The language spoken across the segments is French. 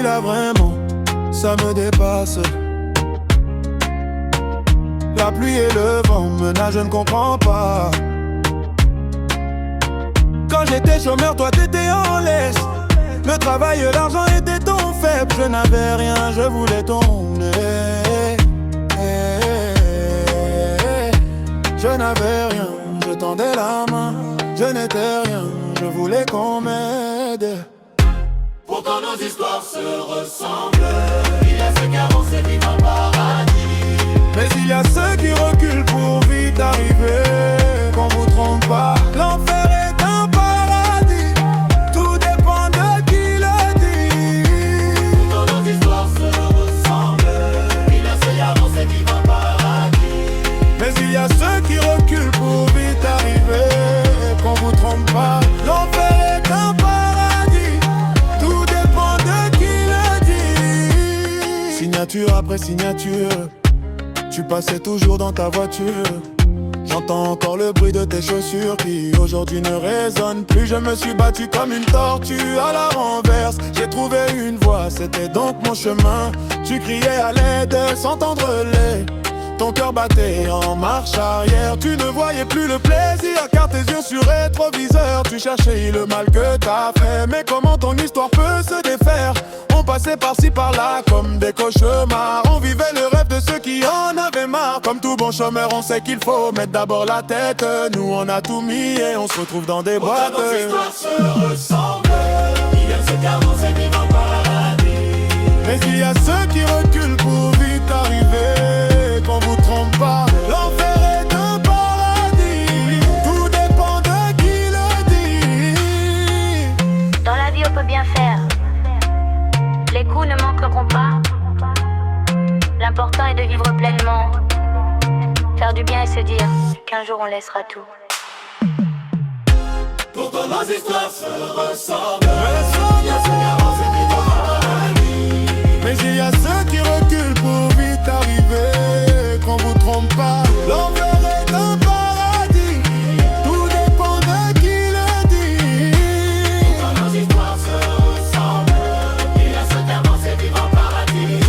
vie là vraiment, ça me dépasse. La pluie et le vent me nagent, je ne comprends pas. Quand j'étais chômeur, toi t'étais en laisse. Le travail et l'argent étaient ton faible. Je n'avais rien, je voulais ton nez. Je n'avais rien, je tendais la main. Je n'étais rien, je voulais qu'on m'aide. Pourtant nos histoires se ressemblent. Il y a ceux qui avancent et vivent en paradis, mais il y a ceux qui reculent pour vite arriver. Qu'on vous trompe pas, l'enfer est un paradis. Tout dépend de qui le dit. pourtant nos histoires se ressemblent. Il y a ceux qui avancent et vivent en paradis, mais il y a ceux qui reculent pour vite arriver. Qu'on vous trompe pas, l'enfer est un paradis. Tout dépend de qui le dit. Signature après signature, tu passais toujours dans ta voiture. J'entends encore le bruit de tes chaussures qui aujourd'hui ne résonnent plus. Je me suis battu comme une tortue à la renverse. J'ai trouvé une voie, c'était donc mon chemin. Tu criais à l'aide sans tendre les. Ton cœur battait en marche arrière. Tu ne voyais plus le plaisir car tes yeux sur rétroviseur. Tu cherchais le mal que t'as fait. Mais comment ton histoire peut se défaire? On passait par-ci par-là comme des cauchemars. On vivait le rêve de ceux qui en avaient marre. Comme tout bon chômeur, on sait qu'il faut mettre d'abord la tête. Nous on a tout mis et on se retrouve dans des boîtes. pourtant nos histoires se ressemblent. Il y a ceux qui avancent et vivent en paradis, mais il y a ceux qui reculent pour vite arriver. Qu'on vous trompe pas, l'enfer est un paradis. Tout dépend de qui le dit. Dans la vie on peut bien faire, les coups ne manqueront pas. L'important est de vivre pleinement, faire du bien et se dire qu'un jour on laissera tout. pourtant nos histoires se ressemblent. Il y a ceux qui avancent et vivent en paradis, mais il y a ceux qui reculent pour vite arriver. Qu'on vous trompe pas, l'enfer est un paradis. Tout dépend de qui le dit. pourtant nos histoires se ressemblent. Il y a ceux qui avancent et vivent en paradis,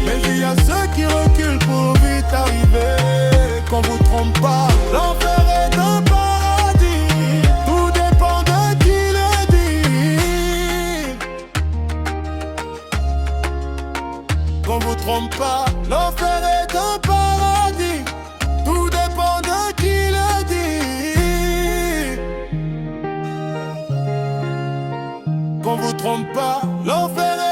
mais il y a ceux qui reculent pour vite arriver. Qu'on vous trompe pas, l'enfer est un paradis. Tout dépend de qui le dit. Qu'on vous trompe pas, l'enfer est un paradis. Tout dépend de qui le dit. Qu'on vous trompe pas, l'enfer est